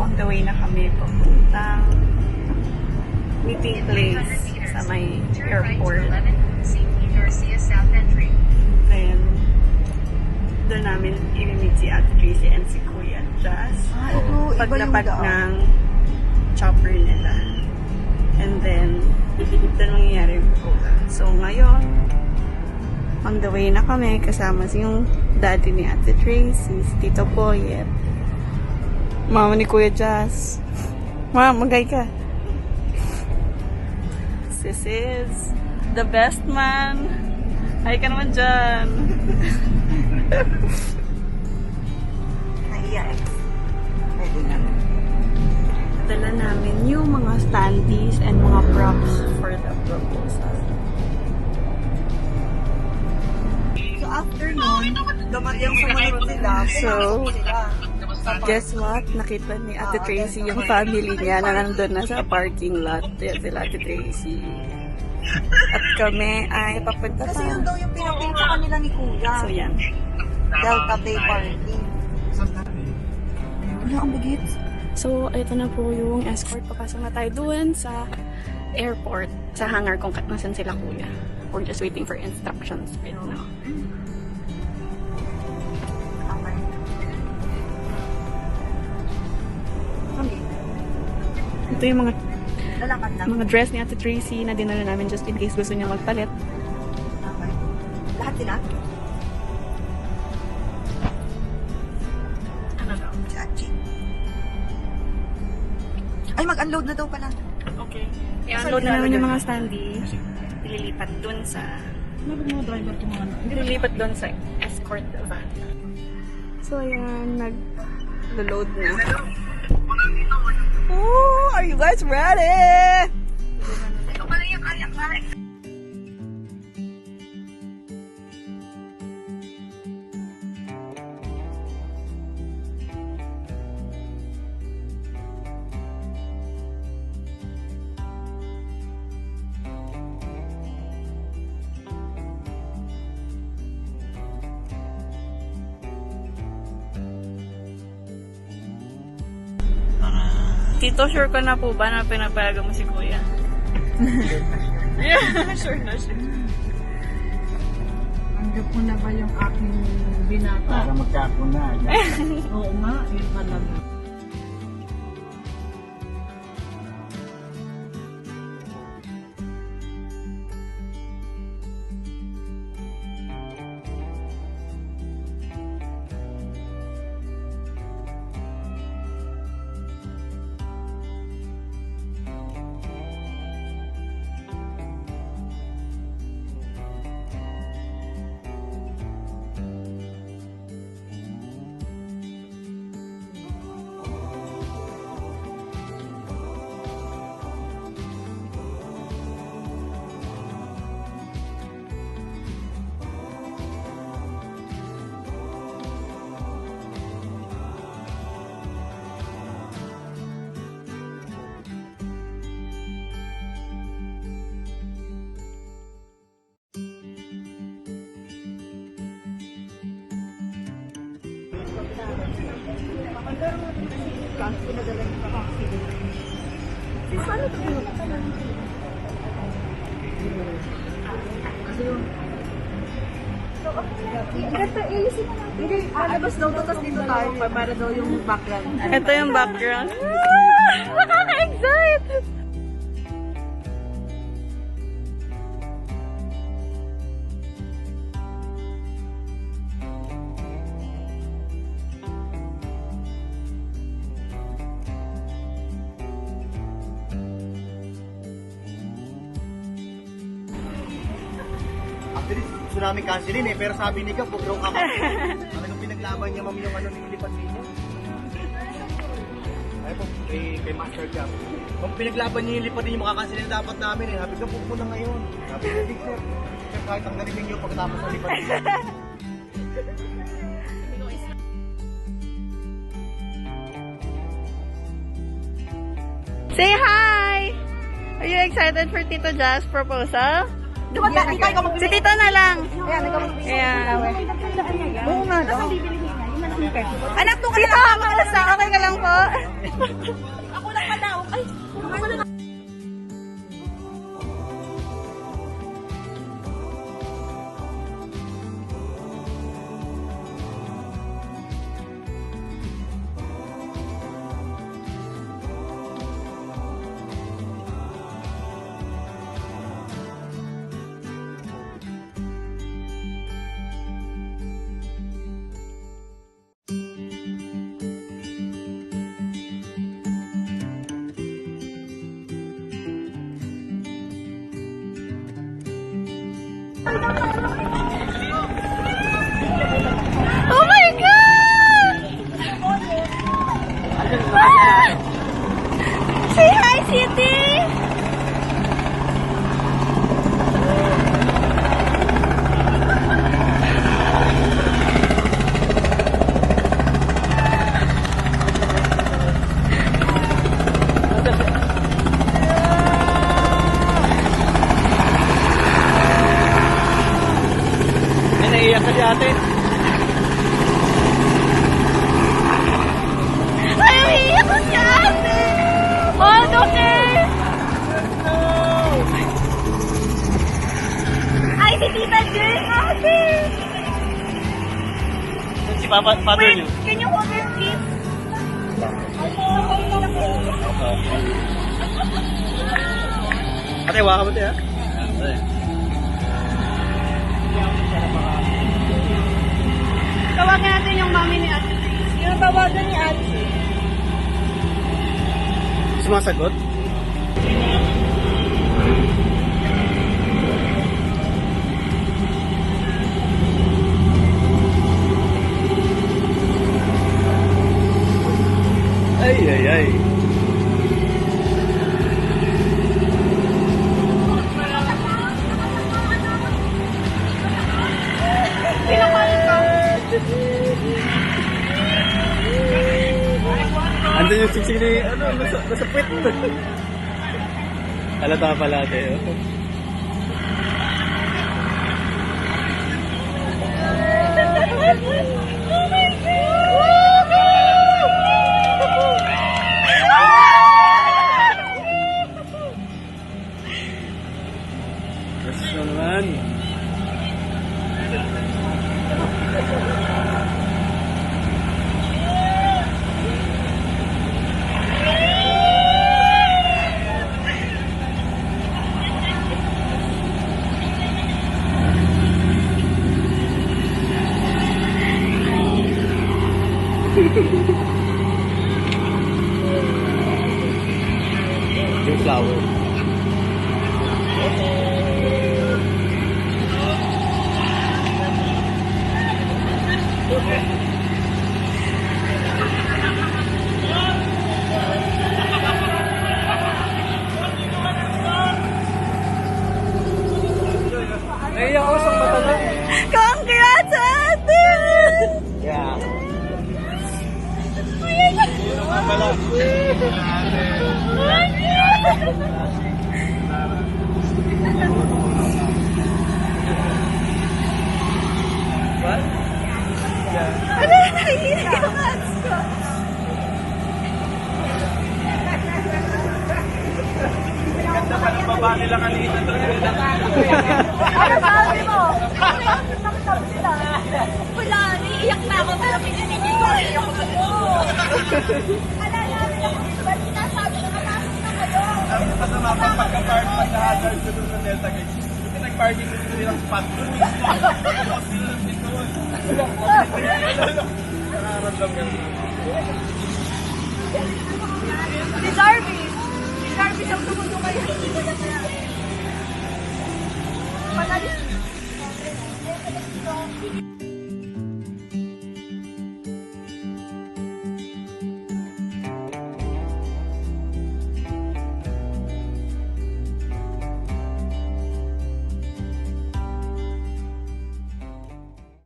on the way na kami papuntang meeting place sa may airport. Then, doon namin i-meet si Ate Tracy and si Kuya Jazz. Paglapag ng chopper nila. And then, doon mangyayari yung program. So, ngayon, on the way na kami, kasama yung daddy ni Ate Tracy, si Tito Boyet, mama ni Kuya Jazz. Mama, magay ka. This is the best man. Ay ka naman dyan. Naiyak. Pwede na. Dala namin yung mga standees and mga props for the proposal. So after nun, yung sumunod sila, So, sila. guess what? Nakita ni Ate Tracy yung family niya na nandun na sa parking lot. Yan sila Ate Tracy. At kami ay papunta Kasi yun pa. daw yung pinapil sa kanila ni Kuya. So, yan. Delta Bay Party. Wala, ang bigit. So, ito na po yung escort. Papasok na tayo doon sa airport. Sa hangar kung nasan sila Kuya. We're just waiting for instructions right now. Okay. Ito yung mga Lalakad lang. dress ni Ate Tracy na dinala namin just in case gusto niya magpalit. Okay. Lahat sila? Ano daw? Chachi. Ay, mag-unload na daw pala. Okay. I-unload na namin yung mga standee. Ililipat dun sa... Ililipat dun sa escort van. So, ayan. Nag-load na. Oh, are you guys ready? Tito, sure ka na po ba na pinapayagan mo si Kuya? Yeah, sure na siya. Anggap mo na ba yung aking binata? Para magkakuna. Oo nga, yun talaga. Alabas daw to, tapos dito tayo para daw yung background. Ito yung background. Nakaka-excite! Actually, gusto namin cancelin pero sabi ni Gab, huwag raw kami. Talagang pinaglaban niya mami yung nilipat niya. Ay po, kay Master Gab. Kung pinaglaban niya yung lipat niyo, makakancelin dapat namin eh. Sabi ko, huwag mo na ngayon. Sabi ko, big sir. Sir, kahit ang galing niyo pagkatapos ng lipat niyo. Say hi! Are you excited for Tito Jazz proposal? Si Tito na lang. Ayan, ikaw mag-video. Ayan. Oo nga daw. Okay. Anak, doon ka na lang. Kamusta? Okay ka lang po? Ako lang pala. Ay, ako lang. Oh my God! Say hi, City! Ay, naiiyak ka si ate. Ay, umiiyak ko si ate! Oh, okay! Ay, si Tita Jane, ate! Si father Wait, niyo. can you hold her, please? Ate, waka mo tayo, ha? Tawagan natin yung mami ni ate. Yung tawagan ni ate. Sumasagot? Ay, ay, ay. Pinakalit ka. Andun yung siksik ni, nasa puwit. Halata pala ate. Oh. Yes naman. Yung flower. Naiyak ako sa mata na. Congrats, ate! Yeah. Yun nga pala. What? Ano, naiiyak yung hands ko. Ganda pa ng baba nila kanina doon. Ano sabi mo? Sabi sila. Wala, naiiyak na ako pero pinanigay ko. Naiiyak ako. Alala, ba't sinasabi na kapasok na kayo? Ang masama pa pagka-park pagka-hazard ko doon sa Delta Gate. Kasi nag-parking ko doon nilang spot doon. Nakaramdam ka. Si Jarvis. Si Jarvis ang tumundo kayo. Hindi ko na kaya. Panalis.